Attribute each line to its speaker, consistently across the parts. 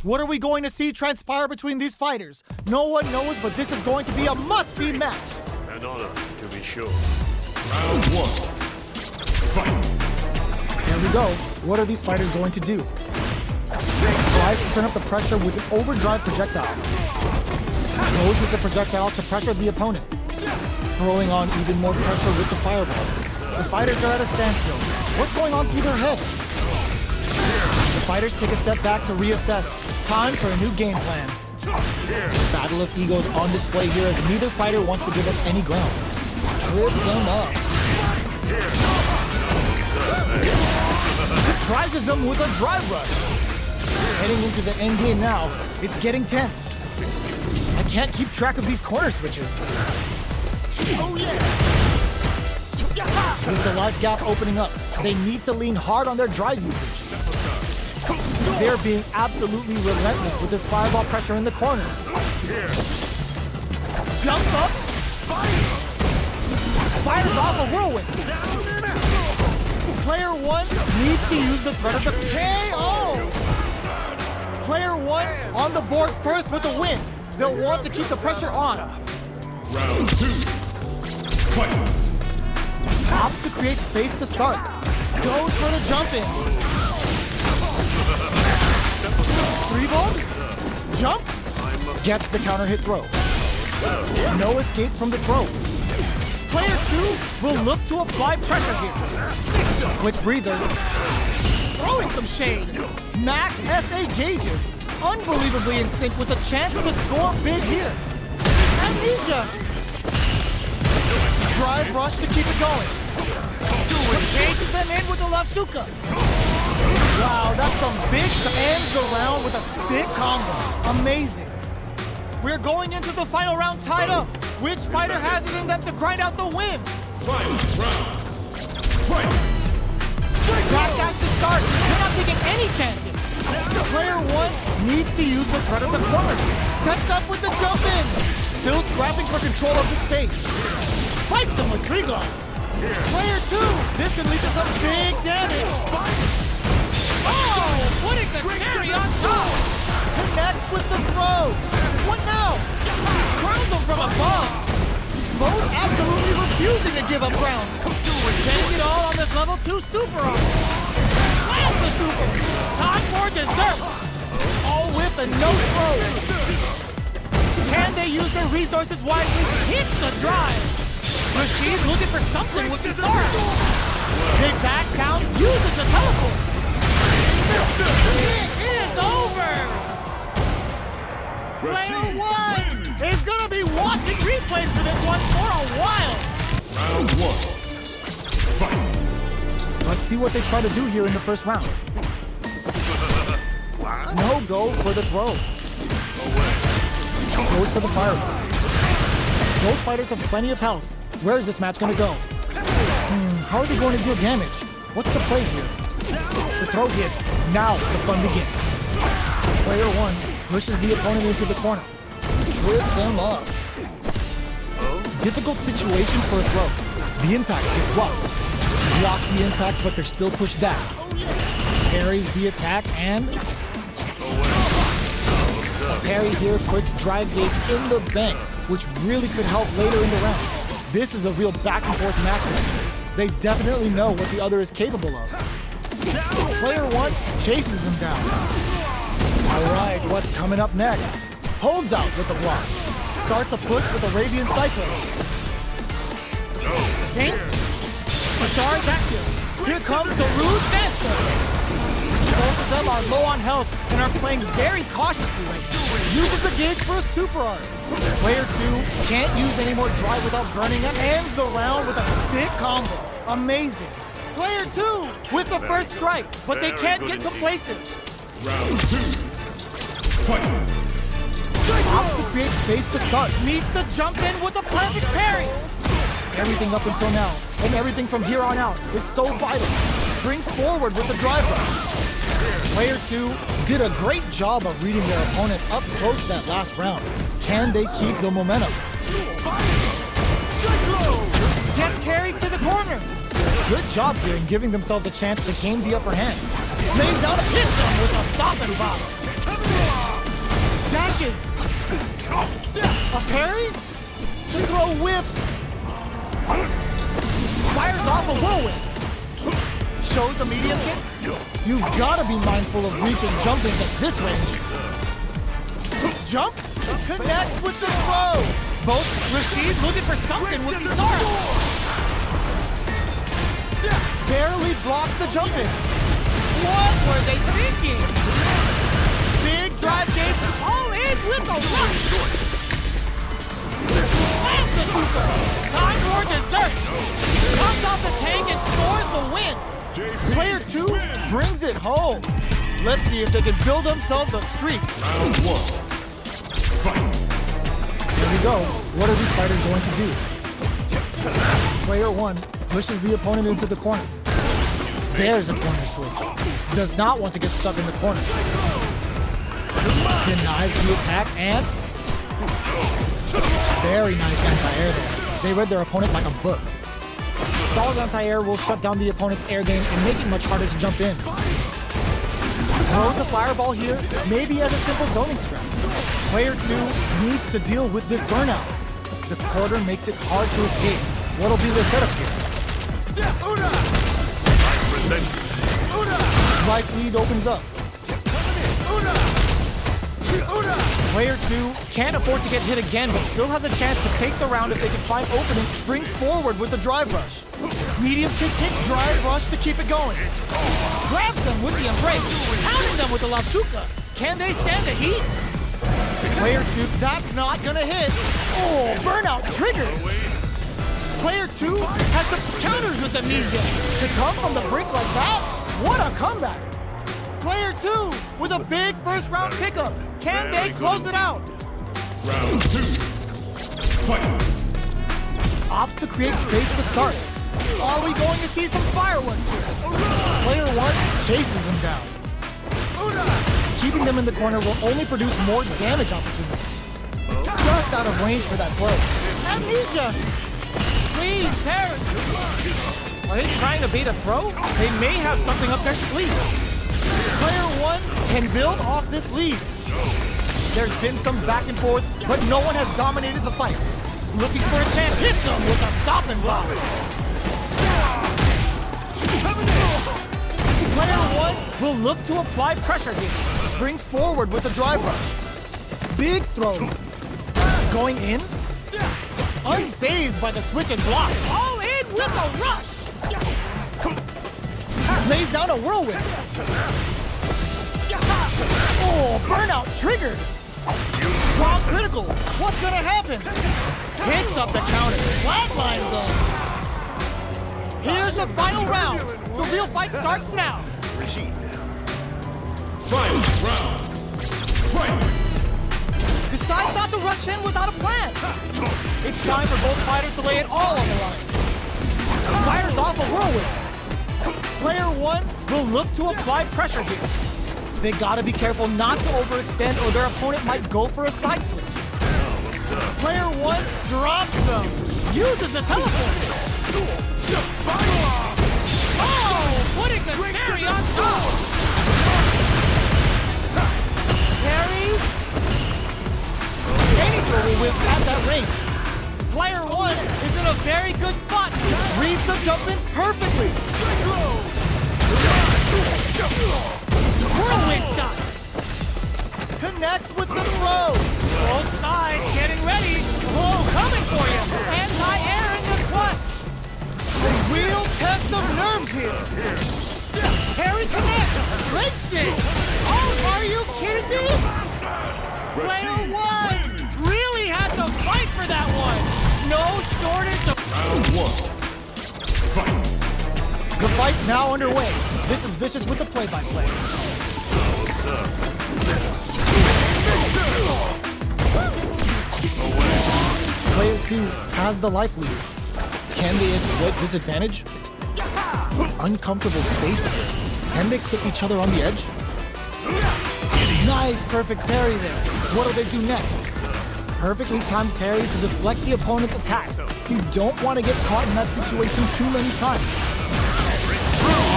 Speaker 1: What are we going to see transpire between these fighters? No one knows, but this is going to be a must-see match.
Speaker 2: An honor, to be sure.
Speaker 3: Round one. Fight.
Speaker 1: There we go. What are these fighters going to do? Tries to turn up the pressure with an overdrive projectile. Goes with the projectile to pressure the opponent. Throwing on even more pressure with the fireball. The fighters are at a standstill. What's going on through their heads? The fighters take a step back to reassess. Time for a new game plan. Battle of egos on display here as neither fighter wants to give up any ground. Trips him up. Surprises him with a drive rush. Heading into the end game now. It's getting tense. I can't keep track of these corner switches.
Speaker 4: Oh yeah!
Speaker 1: With the life gap opening up, they need to lean hard on their drive usage. They're being absolutely relentless with this fireball pressure in the corner. Jumps up. Fires off a whirlwind. Player 1 needs to use the threat of the KO. Player 1 on the board first with the win. They'll want to keep the pressure on.
Speaker 3: Round two. Fight.
Speaker 1: Opts to create space to start. Goes for the jump in. 3-ball. Jump. Gets the counter hit throw. No escape from the throw. Player 2 will look to apply pressure here. Quick breather. Throwing some shade. Max SA gauges. Unbelievably in sync with a chance to score big here. Amnesia. Drive rush to keep it going. Cages them in with the left shuka. Wow, that's some big ends around with a sick combo. Amazing. We're going into the final round tied up. Which fighter has it in them to grind out the win?
Speaker 3: Final round. Fight.
Speaker 1: Back at the start. You're not taking any chances. Player 1 needs to use the threat of the corner. Sets up with the jump in. Still scrapping for control of the space. Fights him with 3-glove. Player 2, this can lead to some big damage. Oh, putting the cherry on top. Connects with the throw. What now? Crowns him from above. Both absolutely refusing to give up ground. Getting it all on this level 2 super arm. Lands the super. Time for dessert. All with a no throw. Can they use their resources wisely? Hits the drive. Rashid looking for something with his aura. Big back down, uses the teleport. It is over. Player 1 is gonna be watching replays for this one for a while.
Speaker 3: Round one. Fight.
Speaker 1: Let's see what they try to do here in the first round. No go for the throw. Goes for the fireball. Both fighters have plenty of health. Where is this match going to go? How are they going to deal damage? What's the play here? The throw hits. Now the fun begins. Player 1 pushes the opponent into the corner. Trips him up. Difficult situation for a throw. The impact gets blocked. Blocks the impact, but they're still pushed back. Parries the attack and... a parry here puts drive gauge in the bank, which really could help later in the round. This is a real back and forth match. They definitely know what the other is capable of. Player 1 chases them down. Alright, what's coming up next? Holds out with the block. Starts a push with a Arabian Cyclone. Jinx. Bazaar is active. Here comes the Rouge Dancer. Both of them are low on health and are playing very cautiously right now. Uses the gauge for a super art. Player 2 can't use any more drive without burning it. Ends the round with a sick combo. Amazing. Player 2 with the first strike, but they can't get complacent.
Speaker 3: Round two. Fight.
Speaker 1: Opts to create space to start. Meets the jump in with a perfect parry. Everything up until now, and everything from here on out, is so vital. Springs forward with the drive rush. Player 2 did a great job of reading their opponent up close that last round. Can they keep the momentum? Gets carried to the corner. Good job here in giving themselves a chance to gain the upper hand. Lays down a hit them with a stop and bop. switches. A parry? To throw whips. Fires off a whirlwind. Shows a medium kick. You've got to be mindful of reach and jumping at this range. Jump connects with the throw. Both Rashid looking for something with Kisara. Barely blocks the jump in. What were they thinking? Big drive gates all in with a rush. Slams the super. Time for dessert. Comes off the tank and scores the win. Player 2 brings it home. Let's see if they can build themselves a streak.
Speaker 3: Round 1. Fight.
Speaker 1: Here we go. What are these fighters going to do? Player 1 pushes the opponent into the corner. There's a corner switch. Does not want to get stuck in the corner. Denies the attack and... very nice anti-air there. They read their opponent like a book. Solid anti-air will shut down the opponent's air game and make it much harder to jump in. Throws a fireball here, maybe as a simple zoning strat. Player 2 needs to deal with this burnout. The quarter makes it hard to escape. What'll be the setup here? Life lead opens up. Player 2 can't afford to get hit again, but still has a chance to take the round if they can find opening. Springs forward with the drive rush. Medium kick, drive rush to keep it going. Grabs them with the embrace, pounding them with the La Chuca. Can they stand the heat? Player 2, that's not gonna hit. Oh, burnout triggered. Player 2 has the counters with the amnesia. To come from the brink like that, what a comeback. Player 2 with a big first round pickup. Can they close it out?
Speaker 3: Round 2. Fight.
Speaker 1: Opts to create space to start. Are we going to see some fireworks here? Player 1 chases them down. Keeping them in the corner will only produce more damage opportunities. Just out of range for that throw. Amnesia! Please, parry! Are they trying to bait a throw? They may have something up their sleeve. Player 1 can build off this lead. There's been some back and forth, but no one has dominated the fight. Looking for a chance, hits him with a stop and block. Player 1 will look to apply pressure here. Springs forward with a drive rush. Big throws. Going in. Unfazed by the switch and block. All in with a rush. Lays down a whirlwind. Oh, burnout triggered. Draw critical. What's gonna happen? Picks up the counter. Flatlines them. Here's the final round. The real fight starts now.
Speaker 2: Rashid.
Speaker 3: Final round. Fight.
Speaker 1: Decides not to rush in without a plan. It's time for both fighters to lay it all on the line. Fires off a whirlwind. Player 1 will look to apply pressure here. They gotta be careful not to overextend or their opponent might go for a side switch. Player 1 drops them. Uses the teleport. Oh, putting the cherry on top. Carries. Dangerous with at that range. Player 1 is in a very good spot. Reads the jump in perfectly. Whirlwind shot. Connects with the throw. Both sides getting ready. Throw coming for you. Anti-air in the clutch. A real test of nerves here. Harry connects. Breaks it. Oh, are you kidding me? Player 1 really had to fight for that one. No shortage of...
Speaker 3: Round 1. Fight.
Speaker 1: The fight's now underway. This is Vicious with the play-by-play. Player 2 has the life lead. Can they exploit this advantage? Uncomfortable space. Can they clip each other on the edge? Nice, perfect parry there. What'll they do next? Perfectly timed parry to deflect the opponent's attack. You don't want to get caught in that situation too many times.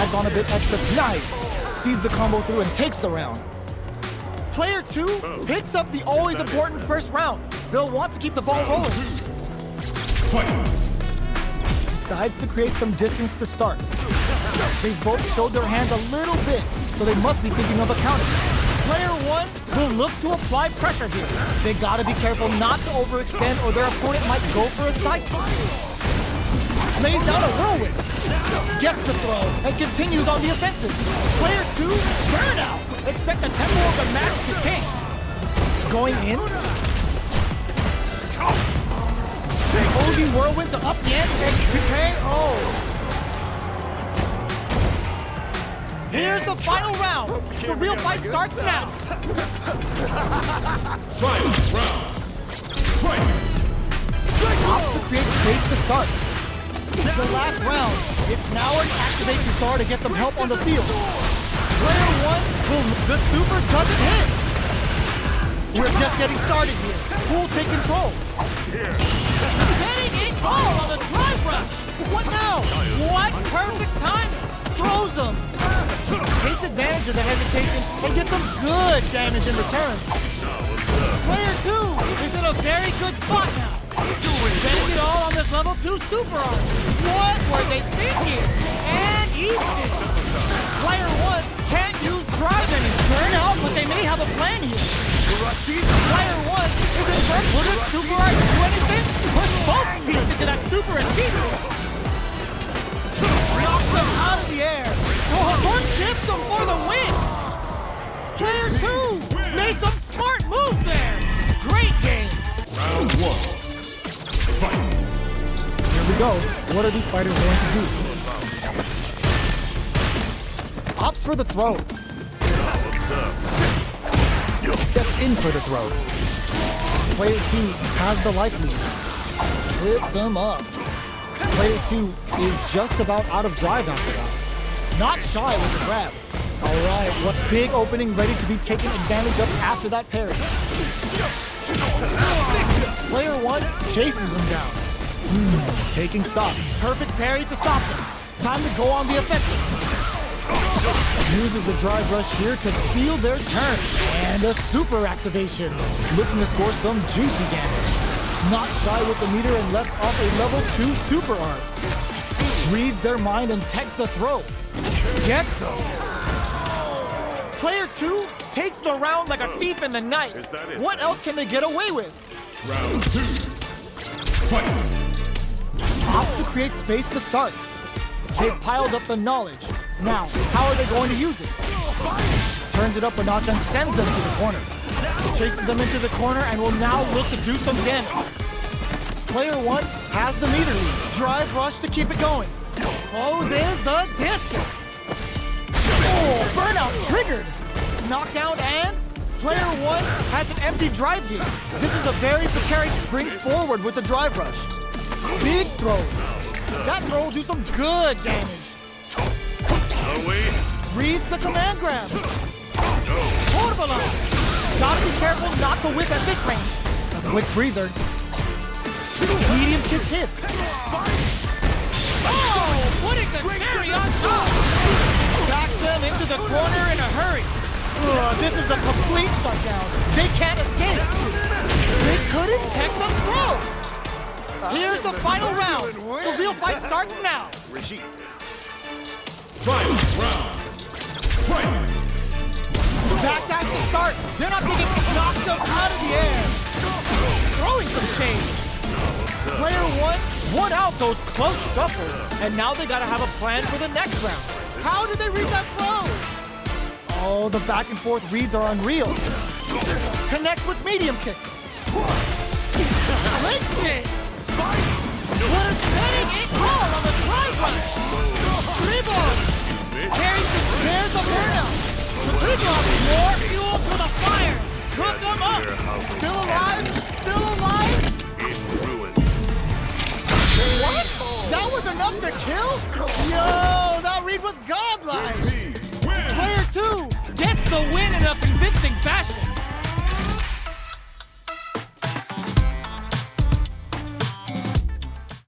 Speaker 1: Adds on a bit extra. Nice! Sees the combo through and takes the round. Player 2 picks up the always important first round. They'll want to keep the ball rolling.
Speaker 3: Fight!
Speaker 1: Decides to create some distance to start. They both showed their hands a little bit, so they must be thinking of a counter. Player 1 will look to apply pressure here. They gotta be careful not to overextend or their opponent might go for a side swing. Lays down a whirlwind. Gets the throw and continues on the offensive. Player 2, burnout. Expect the tempo of the match to change. Going in. Bogey whirlwind to up the end and KO. Here's the final round. The real fight starts now.
Speaker 3: Final round! Fight!
Speaker 1: Opts to create space to start. The last round. It's now an activate to start to get some help on the field. Player 1 will. The super doesn't hit. We're just getting started here. Who will take control? Getting in ball on the drive rush. What now? What perfect time? Throws them. Takes advantage of the hesitation and gets some good damage in return. Player 2 is in a very good spot now. Betting it all on this level 2 super arm. What were they thinking? And eats it. Player 1 can't use drive any burnout, but they may have a plan here. Rashid, player 1 is in first. Will this super art do anything? Push both teams into that super and keep it. Knocks them out of the air. Or chips them for the win. Player 2 made some smart moves there. Great game.
Speaker 3: Round 1. Fight!
Speaker 1: Here we go. What are these fighters going to do? Opts for the throw. Steps in for the throw. Player 2 has the life lead. Trips him up. Player 2 is just about out of drive after that. Not shy with the grab. Alright, what big opening ready to be taken advantage of after that parry. Player 1 chases them down. Taking stock. Perfect parry to stop them. Time to go on the offensive. Uses the drive rush here to steal their turn. And a super activation. Looking to score some juicy damage. Not shy with the meter and lets off a level 2 super arm. Reads their mind and techs the throw. Gets them. Player 2 takes the round like a thief in the night. What else can they get away with?
Speaker 3: Round 2. Fight!
Speaker 1: Opts to create space to start. They've piled up the knowledge. Now, how are they going to use it? Turns it up a notch and sends them to the corner. Chases them into the corner and will now look to do some damage. Player 1 has the meter lead. Drive rush to keep it going. Closes the distance. Oh, burnout triggered. Knockdown and player 1 has an empty drive gear. This is a very precarious. Springs forward with the drive rush. Big throws. That throw will do some good damage. Reads the command grab. Portable. Gotta be careful not to whip at this range. A quick breather. Medium kick hit. Oh, putting the cherry on top. Backs them into the corner in a hurry. This is a complete shutdown. They can't escape. They couldn't tech the throw. Here's the final round. The real fight starts now.
Speaker 2: Rashid.
Speaker 3: Final round! Fight!
Speaker 1: Back to start. They're not getting knocked them out of the air. Throwing some shade. Player 1 won out those close scuffles. And now they gotta have a plan for the next round. How did they read that throw? Oh, the back and forth reads are unreal. Connects with medium kick. Links it. What a setting it call on the drive rush. Dribble. Carries the spares the burnout. The dribble, more fuel for the fire. Cook them up. Still alive? Still alive?
Speaker 2: In ruin.
Speaker 1: What? That was enough to kill? Yo, that read was godlike. Player 2 gets the win in a convincing fashion.